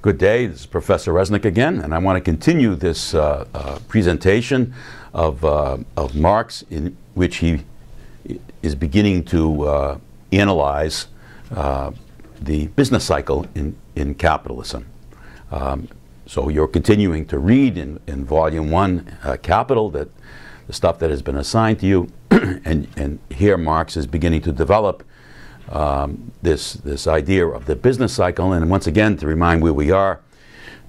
Good day, this is Professor Resnick again, and I want to continue this presentation of Marx, in which he is beginning to analyze the business cycle in capitalism. So you're continuing to read in Volume 1, Capital, that the stuff that has been assigned to you, and here Marx is beginning to develop this idea of the business cycle. And once again, to remind where we are,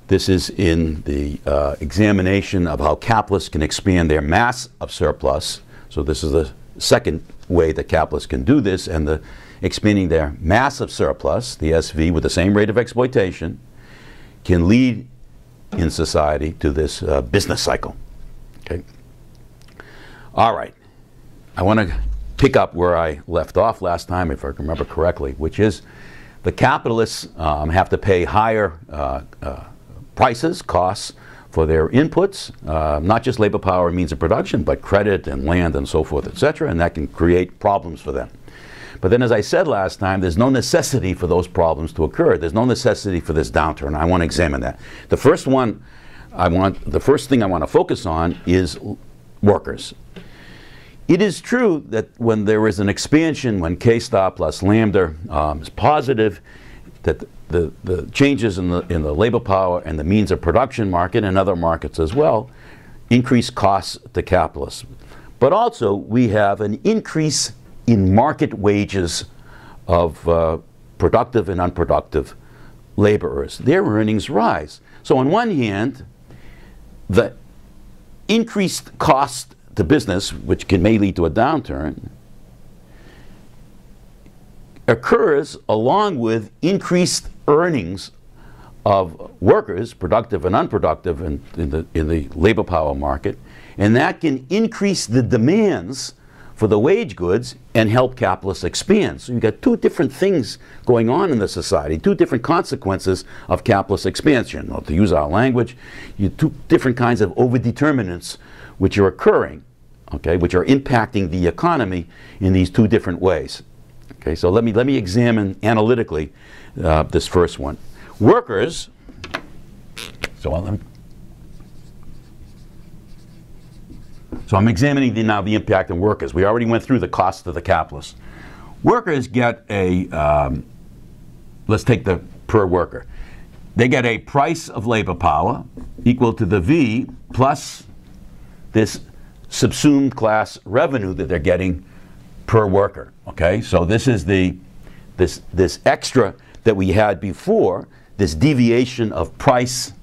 this is in the examination of how capitalists can expand their mass of surplus. So this is the second way that capitalists can do this, and the expanding their mass of surplus, the SV, with the same rate of exploitation, can lead in society to this business cycle. Okay. All right. I want to pick up where I left off last time, if I remember correctly, which is the capitalists have to pay higher prices, costs for their inputs, not just labor, power, and means of production, but credit and land and so forth, etc., and that can create problems for them. But then, as I said last time, there's no necessity for those problems to occur. There's no necessity for this downturn. I want to examine that. The first thing I want to focus on is workers. It is true that when there is an expansion, when K star plus lambda is positive, that the changes in the labor power and the means of production market and other markets as well increase costs to capitalists. But also we have an increase in market wages of productive and unproductive laborers. Their earnings rise. So on one hand, the increased cost to business, which may lead to a downturn, occurs along with increased earnings of workers, productive and unproductive, in the labor power market, and that can increase the demands for the wage goods and help capitalists expand. So you've got two different things going on in the society, two different consequences of capitalist expansion. Well, to use our language, you have two different kinds of overdeterminants which are occurring, okay, which are impacting the economy in these two different ways. Okay, so let me examine analytically this first one. Workers, so I'm examining now the impact on workers. We already went through the cost of the capitalists. Workers get a, let's take the per worker. They get a price of labor power equal to the V plus this subsumed class revenue that they're getting per worker. Okay, so this is this extra that we had before, this deviation of price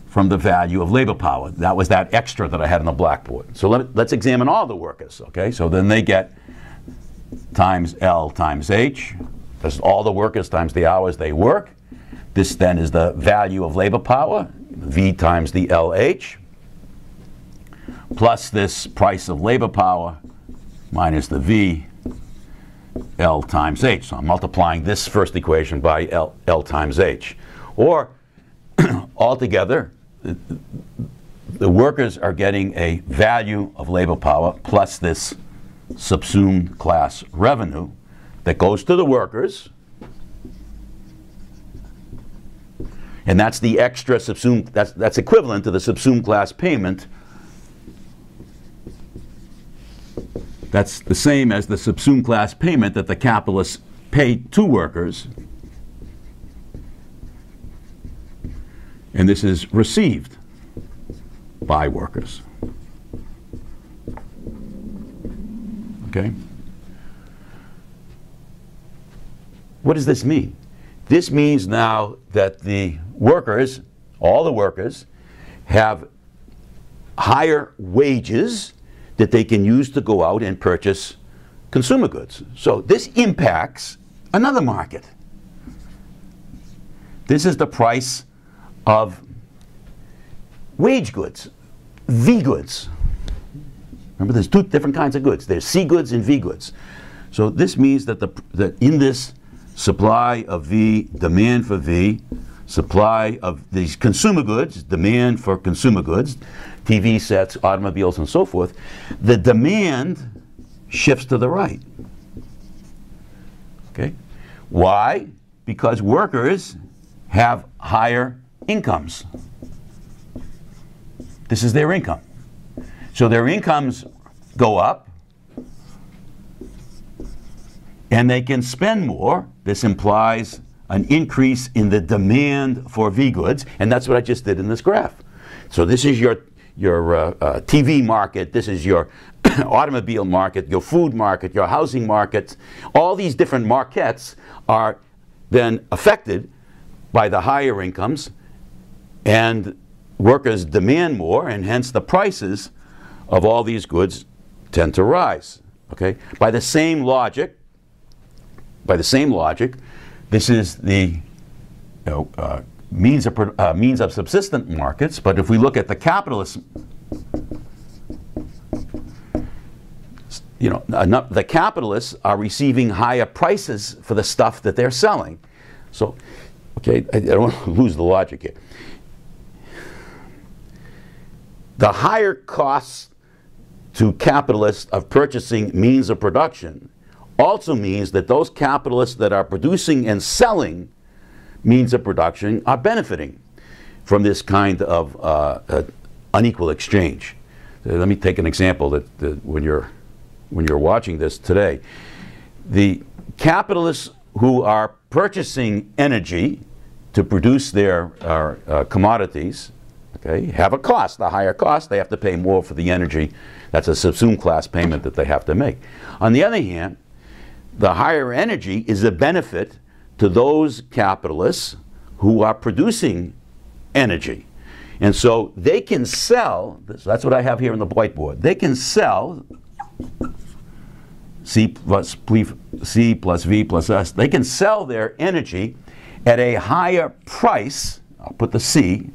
from the value of labor power. That was that extra that I had on the blackboard. So let's examine all the workers. Okay, so then they get times L times H. That's all the workers times the hours they work. This then is the value of labor power, V times the LH, plus this price of labor power minus the V L times H. So I'm multiplying this first equation by L times H. Or altogether, the workers are getting a value of labor power plus this subsumed class revenue that goes to the workers, and that's the extra subsumed, that's equivalent to the subsumed class payment. That's the same as the subsumed class payment that the capitalists pay to workers, and this is received by workers. Okay? What does this mean? This means now that the workers, all the workers, have higher wages that they can use to go out and purchase consumer goods. So this impacts another market. This is the price of wage goods, V goods. Remember, there's two different kinds of goods. There's C goods and V goods. So this means that that in this supply of V, demand for V, supply of these consumer goods, demand for consumer goods, TV sets, automobiles, and so forth, the demand shifts to the right. Okay? Why? Because workers have higher incomes. This is their income. So their incomes go up, and they can spend more. This implies an increase in the demand for V goods, and that's what I just did in this graph. So this is your TV market, this is your automobile market, your food market, your housing market. All these different markets are then affected by the higher incomes, and workers demand more, and hence the prices of all these goods tend to rise. Okay? By the same logic, this is the means of subsistence markets. But if we look at the capitalist, the capitalists are receiving higher prices for the stuff that they're selling. So, okay, I don't want to lose the logic here. The higher costs to capitalists of purchasing means of production also means that those capitalists that are producing and selling means of production are benefiting from this kind of unequal exchange. Let me take an example that when you're watching this today. The capitalists who are purchasing energy to produce their commodities, okay, have a cost, a higher cost. They have to pay more for the energy. That's a subsumed class payment that they have to make. On the other hand, the higher energy is a benefit to those capitalists who are producing energy. And so they can sell, that's what I have here on the whiteboard, they can sell C plus V plus S, they can sell their energy at a higher price. I'll put the C.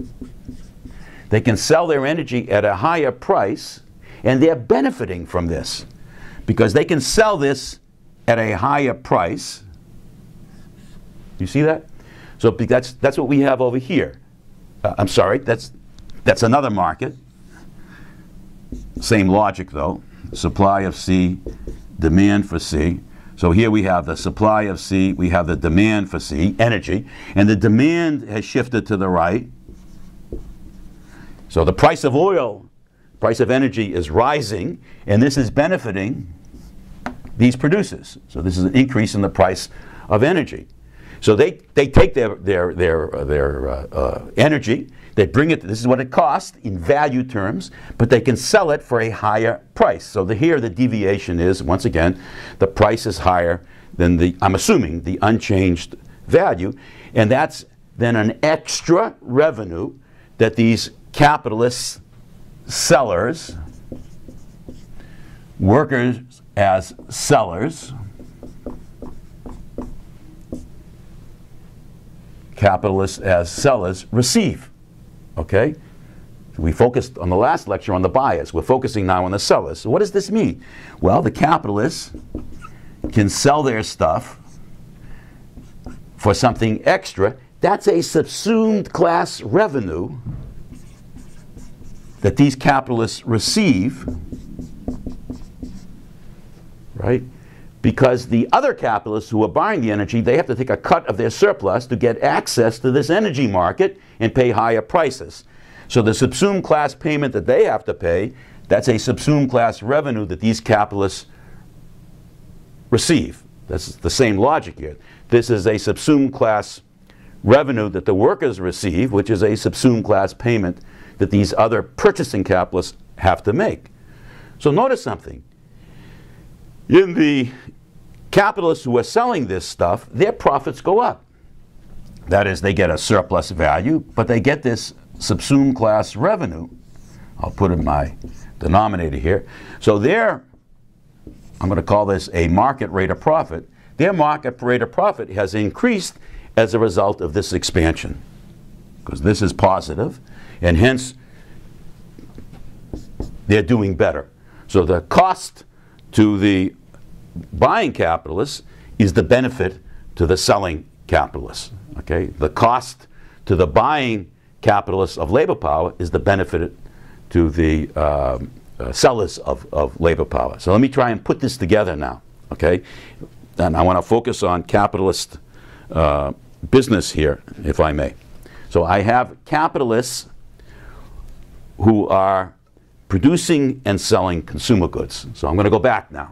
They can sell their energy at a higher price, and they're benefiting from this because they can sell this at a higher price. You see that? So that's what we have over here. I'm sorry, that's another market. Same logic though. Supply of C, demand for C. So here we have the supply of C, we have the demand for C, energy, and the demand has shifted to the right. So the price of oil, price of energy is rising, and this is benefiting these producers. So this is an increase in the price of energy. So they take their energy, they bring it, this is what it costs in value terms, but they can sell it for a higher price. So here the deviation is, once again, the price is higher than the, I'm assuming, the unchanged value, and that's then an extra revenue that these capitalist sellers, workers as sellers, capitalists as sellers receive. Okay? We focused on the last lecture on the buyers. We're focusing now on the sellers. So what does this mean? Well, the capitalists can sell their stuff for something extra. That's a subsumed class revenue that these capitalists receive, right? Because the other capitalists who are buying the energy, they have to take a cut of their surplus to get access to this energy market and pay higher prices. So the subsumed class payment that they have to pay, that's a subsumed class revenue that these capitalists receive. That's the same logic here. This is a subsumed class revenue that the workers receive, which is a subsumed class payment that these other purchasing capitalists have to make. So notice something. In the capitalists who are selling this stuff, their profits go up. That is, they get a surplus value, but they get this subsumed class revenue. I'll put in my denominator here. So I'm going to call this a market rate of profit. Their market rate of profit has increased as a result of this expansion, because this is positive, and hence they're doing better. So the cost to the buying capitalists is the benefit to the selling capitalists. Okay? The cost to the buying capitalists of labor power is the benefit to the sellers of labor power. So let me try and put this together now. Okay? And I want to focus on capitalist business here, if I may. So I have capitalists who are producing and selling consumer goods. So I'm going to go back now.